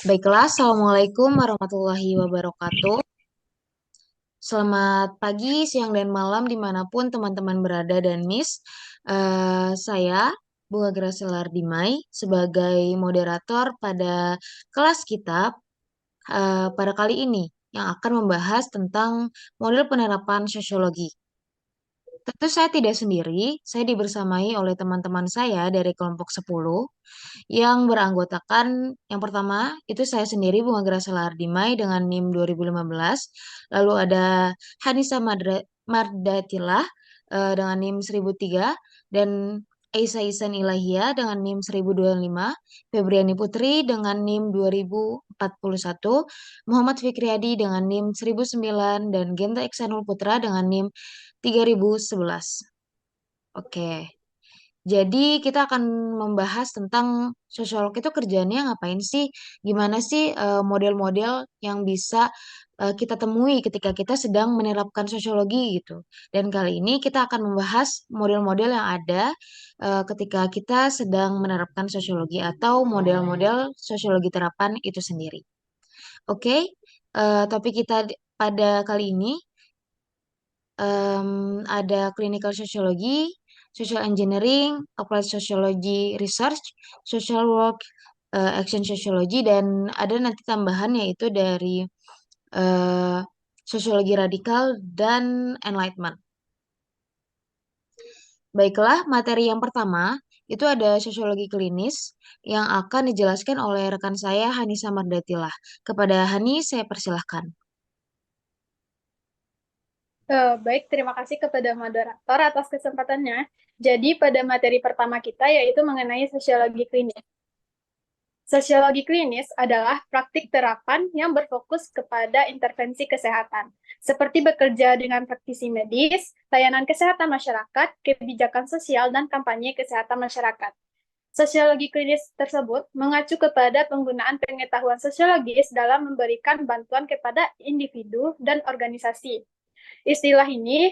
Baiklah, Assalamualaikum warahmatullahi wabarakatuh. Selamat pagi, siang, dan malam dimanapun teman-teman berada dan Miss. Saya, Bunga Gracia Lardimai, sebagai moderator pada kelas kita pada kali ini yang akan membahas tentang model penerapan sosiologi. Tentu saya tidak sendiri, saya dibersamai oleh teman-teman saya dari kelompok 10 yang beranggotakan yang pertama itu saya sendiri Bunga Gracia Lardimai dengan NIM 2015, lalu ada Hanisa Mardatilah dengan NIM 1003 dan Aisyah Ihsan Ilahia dengan NIM 1025, Febriani Putri dengan NIM 2041, Muhammad Fikriyadi dengan NIM 1009 dan Genta Iksanul Putra dengan NIM 3011. Oke. Jadi kita akan membahas tentang sosiolog itu kerjanya ngapain sih? Gimana sih model-model yang bisa kita temui ketika kita sedang menerapkan sosiologi gitu. Dan kali ini kita akan membahas model-model yang ada ketika kita sedang menerapkan sosiologi atau model-model sosiologi terapan itu sendiri. Oke, topik kita pada kali ini ada clinical sociology, social engineering, applied sociology research, social work, action sociology, dan ada nanti tambahan yaitu dari eh, sosiologi radikal dan enlightenment. Baiklah, materi yang pertama itu ada sosiologi klinis yang akan dijelaskan oleh rekan saya Hanisa Mardatilah. Kepada Hani, saya persilahkan. Baik, terima kasih kepada moderator atas kesempatannya. Jadi, pada materi pertama kita yaitu mengenai sosiologi klinis. Sosiologi klinis adalah praktik terapan yang berfokus kepada intervensi kesehatan, seperti bekerja dengan praktisi medis, layanan kesehatan masyarakat, kebijakan sosial, dan kampanye kesehatan masyarakat. Sosiologi klinis tersebut mengacu kepada penggunaan pengetahuan sosiologis dalam memberikan bantuan kepada individu dan organisasi. Istilah ini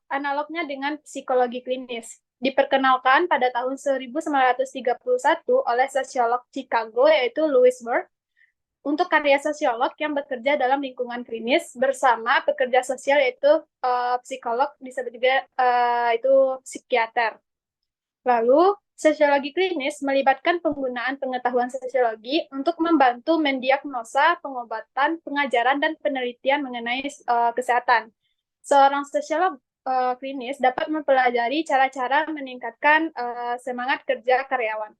analognya dengan psikologi klinis. Diperkenalkan pada tahun 1931 oleh sosiolog Chicago yaitu Louis Burke untuk karya sosiolog yang bekerja dalam lingkungan klinis bersama pekerja sosial yaitu psikolog disebut juga itu psikiater. Lalu, sosiologi klinis melibatkan penggunaan pengetahuan sosiologi untuk membantu mendiagnosa, pengobatan, pengajaran, dan penelitian mengenai kesehatan. Seorang sosiolog klinis dapat mempelajari cara-cara meningkatkan semangat kerja karyawan.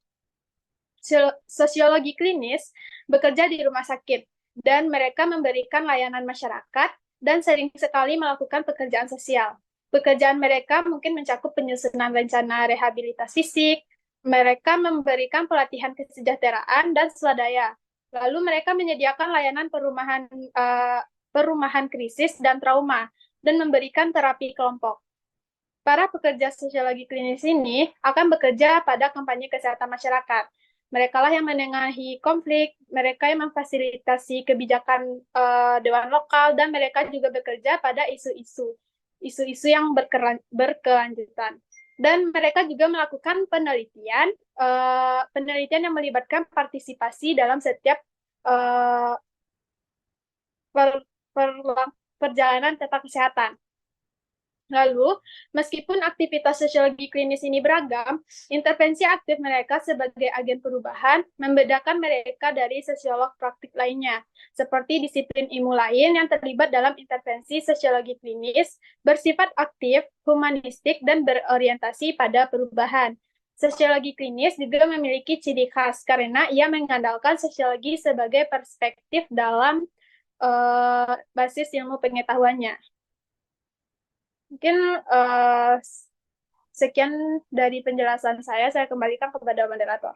Sosiologi klinis bekerja di rumah sakit, dan mereka memberikan layanan masyarakat dan sering sekali melakukan pekerjaan sosial. Pekerjaan mereka mungkin mencakup penyusunan rencana rehabilitasi fisik, mereka memberikan pelatihan kesejahteraan dan swadaya. Lalu mereka menyediakan layanan perumahan krisis dan trauma dan memberikan terapi kelompok. Para pekerja sosiologi klinis ini akan bekerja pada kampanye kesehatan masyarakat. Mereka lah yang menengahi konflik, mereka yang memfasilitasi kebijakan dewan lokal, dan mereka juga bekerja pada isu-isu yang berkelanjutan. Dan mereka juga melakukan penelitian yang melibatkan partisipasi dalam setiap uh, per, per, perjalanan tentang kesehatan. Lalu, meskipun aktivitas sosiologi klinis ini beragam, intervensi aktif mereka sebagai agen perubahan membedakan mereka dari sosiolog praktik lainnya, seperti disiplin ilmu lain yang terlibat dalam intervensi sosiologi klinis, bersifat aktif, humanistik, dan berorientasi pada perubahan. Sosiologi klinis juga memiliki ciri khas karena ia mengandalkan sosiologi sebagai perspektif dalam basis ilmu pengetahuannya. Mungkin sekian dari penjelasan saya kembalikan kepada moderator.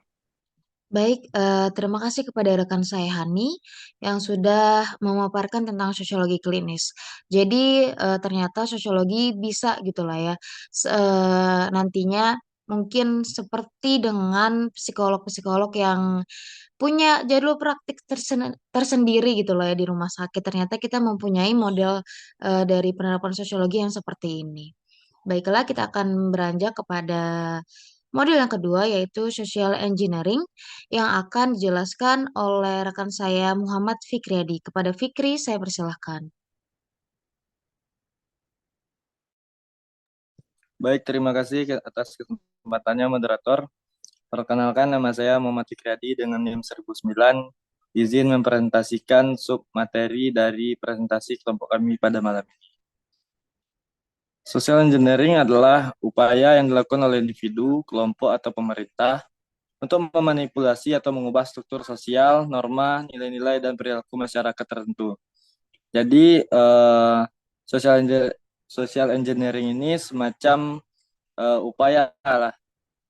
Baik, terima kasih kepada rekan saya Hani yang sudah memaparkan tentang sosiologi klinis. Jadi ternyata sosiologi bisa gitulah ya. Nantinya mungkin seperti dengan psikolog-psikolog yang punya jadwal praktik tersendiri gitu loh ya di rumah sakit. Ternyata kita mempunyai model dari penerapan sosiologi yang seperti ini. Baiklah, kita akan beranjak kepada Model yang kedua yaitu social engineering yang akan dijelaskan oleh rekan saya Muhammad Fikriyadi. Kepada Fikri, saya persilahkan. Baik, terima kasih atas kesempatannya moderator. Perkenalkan, nama saya Muhammad Fikriyadi dengan NIM 1009. Izin mempresentasikan sub materi dari presentasi kelompok kami pada malam ini. Social engineering adalah upaya yang dilakukan oleh individu, kelompok, atau pemerintah untuk memanipulasi atau mengubah struktur sosial, norma, nilai-nilai, dan perilaku masyarakat tertentu. Jadi, social engineering ini semacam upaya lah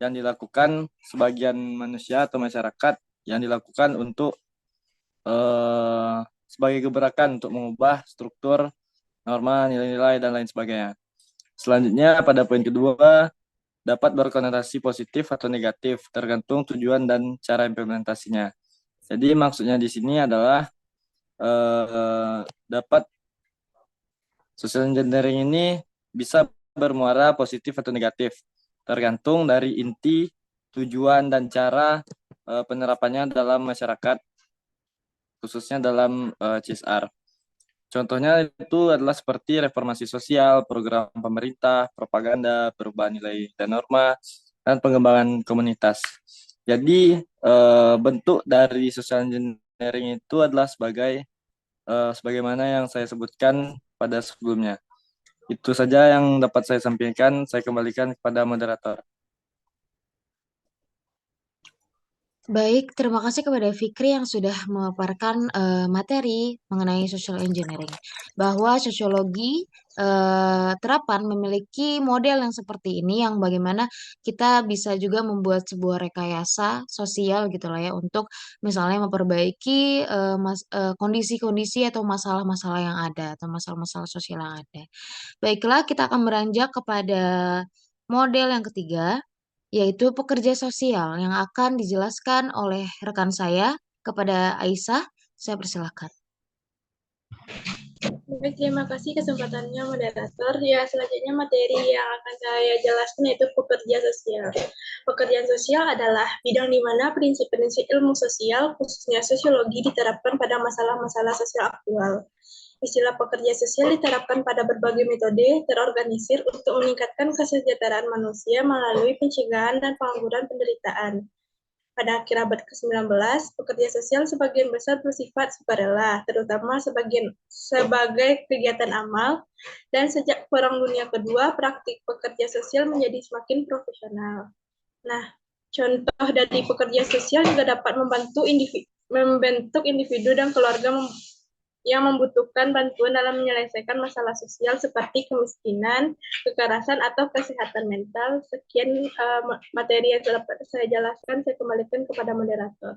yang dilakukan sebagian manusia atau masyarakat yang dilakukan untuk sebagai gebrakan untuk mengubah struktur, norma, nilai-nilai, dan lain sebagainya. Selanjutnya, pada poin kedua, dapat berkonotasi positif atau negatif, tergantung tujuan dan cara implementasinya. Jadi maksudnya di sini adalah dapat social engineering ini bisa bermuara positif atau negatif, tergantung dari inti, tujuan, dan cara penerapannya dalam masyarakat, khususnya dalam CSR. Contohnya itu adalah seperti reformasi sosial, program pemerintah, propaganda, perubahan nilai dan norma, dan pengembangan komunitas. Jadi bentuk dari social engineering itu adalah sebagaimana yang saya sebutkan pada sebelumnya. Itu saja yang dapat saya sampaikan. Saya kembalikan kepada moderator. Baik, terima kasih kepada Fikri yang sudah memaparkan materi mengenai social engineering. Bahwa sosiologi terapan memiliki model yang seperti ini yang bagaimana kita bisa juga membuat sebuah rekayasa sosial gitu lah ya untuk misalnya memperbaiki kondisi-kondisi atau masalah-masalah yang ada atau masalah-masalah sosial yang ada. Baiklah, kita akan beranjak kepada model yang ketiga yaitu pekerja sosial yang akan dijelaskan oleh rekan saya kepada Aisyah. Saya persilahkan. Baik, terima kasih kesempatannya moderator. Ya, selanjutnya materi yang akan saya jelaskan yaitu pekerja sosial. Pekerjaan sosial adalah bidang di mana prinsip-prinsip ilmu sosial, khususnya sosiologi, diterapkan pada masalah-masalah sosial aktual. Istilah pekerja sosial diterapkan pada berbagai metode terorganisir untuk meningkatkan kesejahteraan manusia melalui pencegahan dan pengangguran penderitaan. Pada akhir abad ke-19, pekerja sosial sebagian besar bersifat sukarela, terutama sebagai kegiatan amal, dan sejak Perang Dunia Kedua, praktik pekerja sosial menjadi semakin profesional. Nah, contoh dari pekerja sosial juga dapat membentuk individu dan keluarga yang membutuhkan bantuan dalam menyelesaikan masalah sosial seperti kemiskinan, kekerasan, atau kesehatan mental. Sekian materi yang dapat saya jelaskan, saya kembalikan kepada moderator.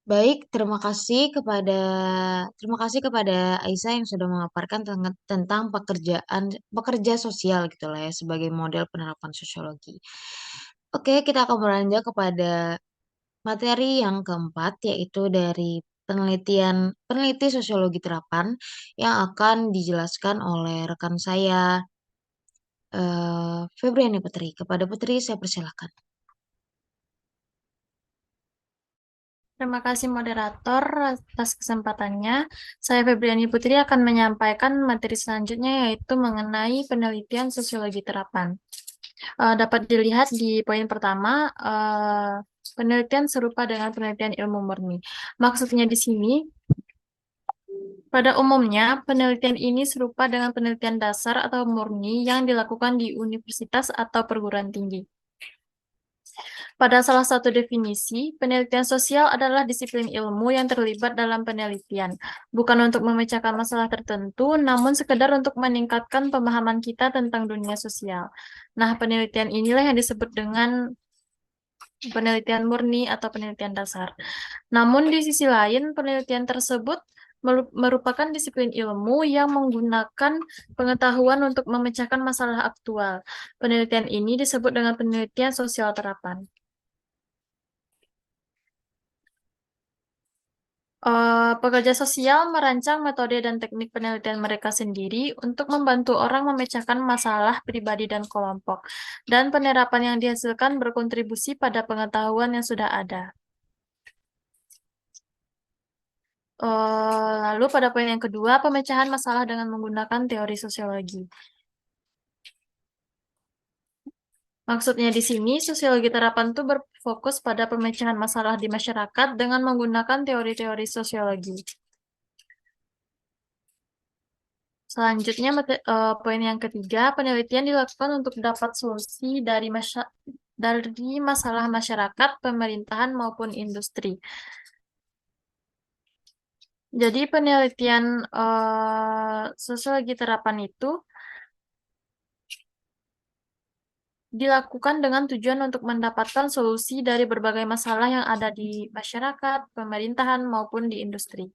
Baik, terima kasih kepada Aisyah yang sudah memaparkan tentang pekerja sosial gitu lah ya sebagai model penerapan sosiologi. Oke, kita akan beranjak kepada materi yang keempat yaitu dari peneliti sosiologi terapan yang akan dijelaskan oleh rekan saya Febriani Putri. Kepada Putri saya persilahkan. Terima kasih moderator atas kesempatannya. Saya Febriani Putri akan menyampaikan materi selanjutnya yaitu mengenai penelitian sosiologi terapan. Dapat dilihat di poin pertama, penelitian serupa dengan penelitian ilmu murni. Maksudnya di sini, pada umumnya penelitian ini serupa dengan penelitian dasar atau murni yang dilakukan di universitas atau perguruan tinggi. Pada salah satu definisi, penelitian sosial adalah disiplin ilmu yang terlibat dalam penelitian, bukan untuk memecahkan masalah tertentu, namun sekedar untuk meningkatkan pemahaman kita tentang dunia sosial. Nah, penelitian inilah yang disebut dengan penelitian murni atau penelitian dasar. Namun di sisi lain, penelitian tersebut merupakan disiplin ilmu yang menggunakan pengetahuan untuk memecahkan masalah aktual. Penelitian ini disebut dengan penelitian sosial terapan. Pekerja sosial merancang metode dan teknik penelitian mereka sendiri untuk membantu orang memecahkan masalah pribadi dan kelompok, dan penerapan yang dihasilkan berkontribusi pada pengetahuan yang sudah ada. Lalu pada poin yang kedua, pemecahan masalah dengan menggunakan teori sosiologi. Maksudnya di sini, sosiologi terapan itu berfokus pada pemecahan masalah di masyarakat dengan menggunakan teori-teori sosiologi. Selanjutnya, poin yang ketiga, penelitian dilakukan untuk dapat solusi dari masalah masyarakat, pemerintahan, maupun industri. Jadi, penelitian sosiologi terapan itu dilakukan dengan tujuan untuk mendapatkan solusi dari berbagai masalah yang ada di masyarakat, pemerintahan, maupun di industri.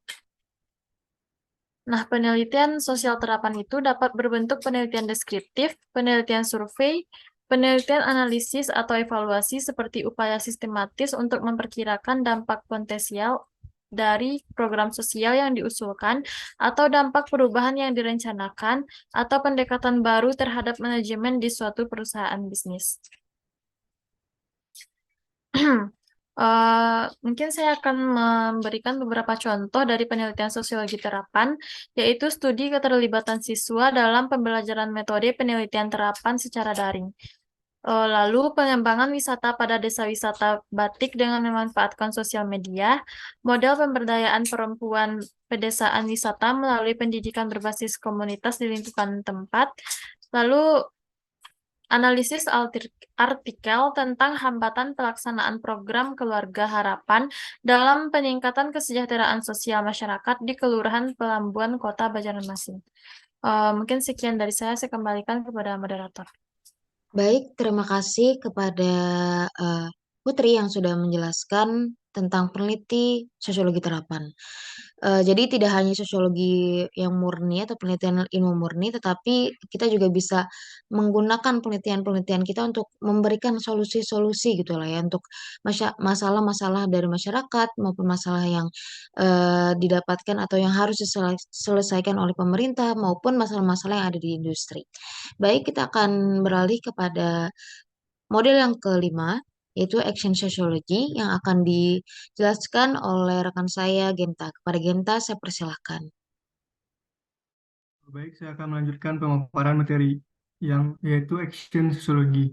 Nah, penelitian sosial terapan itu dapat berbentuk penelitian deskriptif, penelitian survei, penelitian analisis atau evaluasi seperti upaya sistematis untuk memperkirakan dampak potensial dari program sosial yang diusulkan atau dampak perubahan yang direncanakan atau pendekatan baru terhadap manajemen di suatu perusahaan bisnis. Mungkin saya akan memberikan beberapa contoh dari penelitian sosiologi terapan, yaitu studi keterlibatan siswa dalam pembelajaran metode penelitian terapan secara daring. Lalu pengembangan wisata pada desa wisata batik dengan memanfaatkan sosial media, model pemberdayaan perempuan pedesaan wisata melalui pendidikan berbasis komunitas di lingkungan tempat, lalu analisis artikel tentang hambatan pelaksanaan program Keluarga Harapan dalam peningkatan kesejahteraan sosial masyarakat di Kelurahan Pelambuan, Kota Banjarmasin. Mungkin sekian dari saya kembalikan kepada moderator. Baik, terima kasih kepada Putri yang sudah menjelaskan tentang peneliti sosiologi terapan. Jadi tidak hanya sosiologi yang murni atau penelitian ilmu murni, tetapi kita juga bisa menggunakan penelitian-penelitian kita untuk memberikan solusi-solusi gitu lah ya untuk masalah-masalah dari masyarakat maupun masalah yang didapatkan atau yang harus diselesaikan oleh pemerintah maupun masalah-masalah yang ada di industri. Baik, kita akan beralih kepada model yang kelima, yaitu action sociology yang akan dijelaskan oleh rekan saya, Genta. Kepada Genta, saya persilahkan. Baik, saya akan melanjutkan pemaparan materi yang yaitu action sosiologi.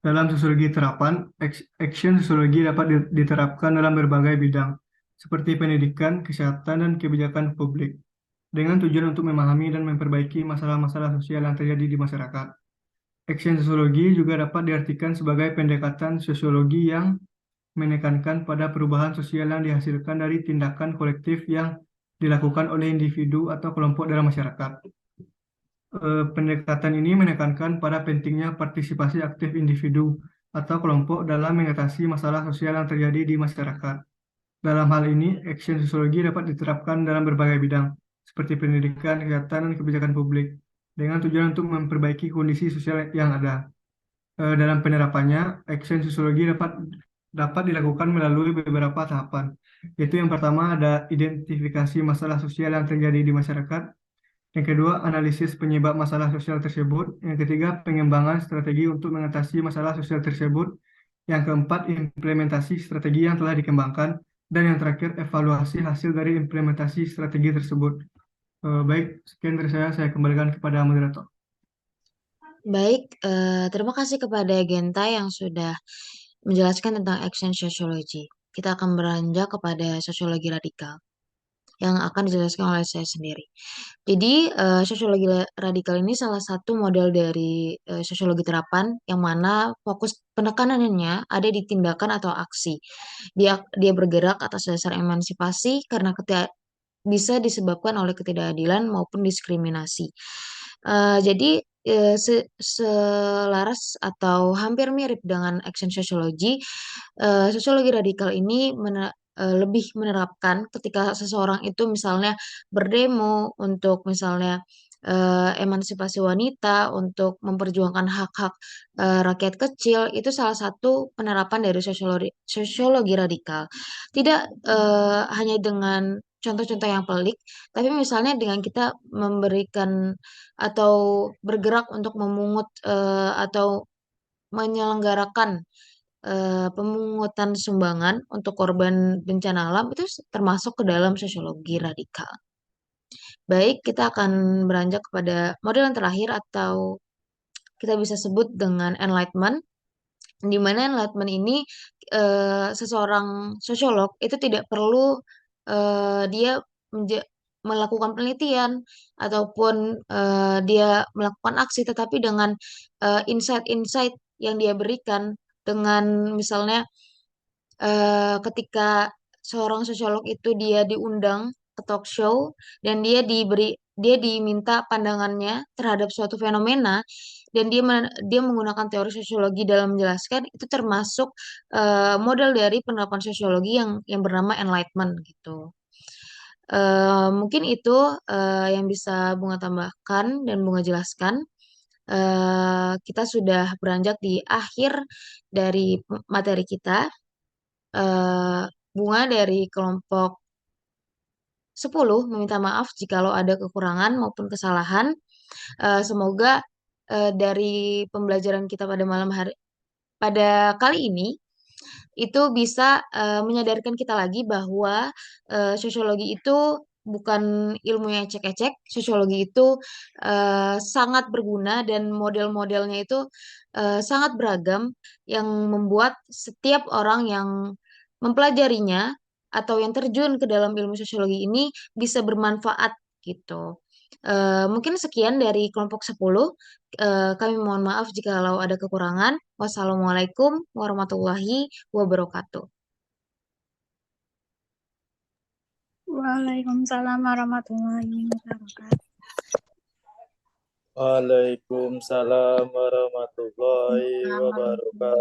Dalam sosiologi terapan, action sosiologi dapat diterapkan dalam berbagai bidang, seperti pendidikan, kesehatan, dan kebijakan publik, dengan tujuan untuk memahami dan memperbaiki masalah-masalah sosial yang terjadi di masyarakat. Action sosiologi juga dapat diartikan sebagai pendekatan sosiologi yang menekankan pada perubahan sosial yang dihasilkan dari tindakan kolektif yang dilakukan oleh individu atau kelompok dalam masyarakat. Pendekatan ini menekankan pada pentingnya partisipasi aktif individu atau kelompok dalam mengatasi masalah sosial yang terjadi di masyarakat. Dalam hal ini, action sosiologi dapat diterapkan dalam berbagai bidang, seperti pendidikan, kesehatan, dan kebijakan publik, dengan tujuan untuk memperbaiki kondisi sosial yang ada. Dalam penerapannya, action sosiologi dapat dilakukan melalui beberapa tahapan, yaitu yang pertama ada identifikasi masalah sosial yang terjadi di masyarakat, yang kedua analisis penyebab masalah sosial tersebut, yang ketiga pengembangan strategi untuk mengatasi masalah sosial tersebut, yang keempat implementasi strategi yang telah dikembangkan, dan yang terakhir evaluasi hasil dari implementasi strategi tersebut. Baik, sekian dari saya kembalikan kepada moderator. Baik, terima kasih kepada Genta yang sudah menjelaskan tentang action sociology. Kita akan beranjak kepada sosiologi radikal yang akan dijelaskan oleh saya sendiri. Jadi, sosiologi radikal ini salah satu model dari sosiologi terapan yang mana fokus penekanannya ada di tindakan atau aksi. Dia bergerak atas dasar emansipasi karena bisa disebabkan oleh ketidakadilan maupun diskriminasi. Jadi selaras atau hampir mirip dengan action sociology, sosiologi radikal ini lebih menerapkan ketika seseorang itu misalnya berdemo untuk misalnya emansipasi wanita, untuk memperjuangkan hak-hak rakyat kecil, itu salah satu penerapan dari sosiologi radikal. Tidak hanya dengan contoh-contoh yang pelik, tapi misalnya dengan kita memberikan atau bergerak untuk memungut atau menyelenggarakan pemungutan sumbangan untuk korban bencana alam itu termasuk ke dalam sosiologi radikal. Baik, kita akan beranjak kepada model yang terakhir atau kita bisa sebut dengan enlightenment, di mana enlightenment ini seseorang sosiolog itu tidak perlu dia melakukan penelitian ataupun dia melakukan aksi, tetapi dengan insight-insight yang dia berikan dengan misalnya ketika seorang sosiolog itu dia diundang ke talk show dan dia diminta pandangannya terhadap suatu fenomena dan dia menggunakan teori sosiologi dalam menjelaskan, itu termasuk model dari penerapan sosiologi yang bernama enlightenment gitu. Mungkin itu yang bisa Bunga tambahkan dan Bunga jelaskan. Kita sudah beranjak di akhir dari materi kita. eh, Bunga dari kelompok 10 meminta maaf jikalau ada kekurangan maupun kesalahan. Semoga dari pembelajaran kita pada kali ini itu bisa menyadarkan kita lagi bahwa sosiologi itu bukan ilmu yang ecek-ecek. Sosiologi itu sangat berguna dan model-modelnya itu sangat beragam yang membuat setiap orang yang mempelajarinya atau yang terjun ke dalam ilmu sosiologi ini bisa bermanfaat gitu. Mungkin sekian dari kelompok 10. Kami mohon maaf jikalau ada kekurangan. Wassalamualaikum warahmatullahi wabarakatuh. Waalaikumsalam warahmatullahi wabarakatuh. Waalaikumsalam warahmatullahi wabarakatuh.